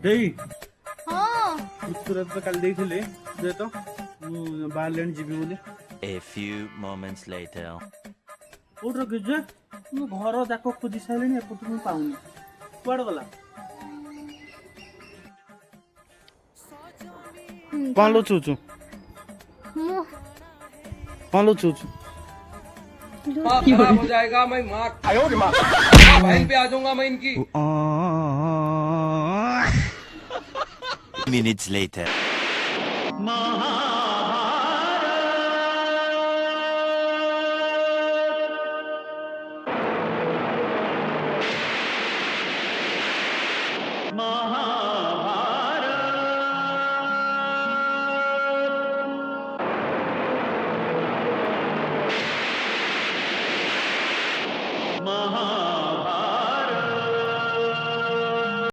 ଦେଇ ହଁ ଉତ୍ତର ତ କାଲି ଦେଇଥିଲେ ଦେ ତ ମୁଁ ବାହାରିଲେଣି ଯିବି ବୋଲି। A few moments later. କୋଉଠି ରଖିଛୁ ଯେ? ମୁଁ ଘର ଯାକ ଖୋଜି ସାରିଲିଣି ଏପଟୁ ମୁଁ ପାଉନି। କୁଆଡେ ଗଲା? କଣ ଲୁଚୁଛୁ? ମୁଁ କଣ लुचुचु? माँ खराब हो जाएगा मैं माँ बहन पे आ जाऊंगा मैं इनकी। Minutes later.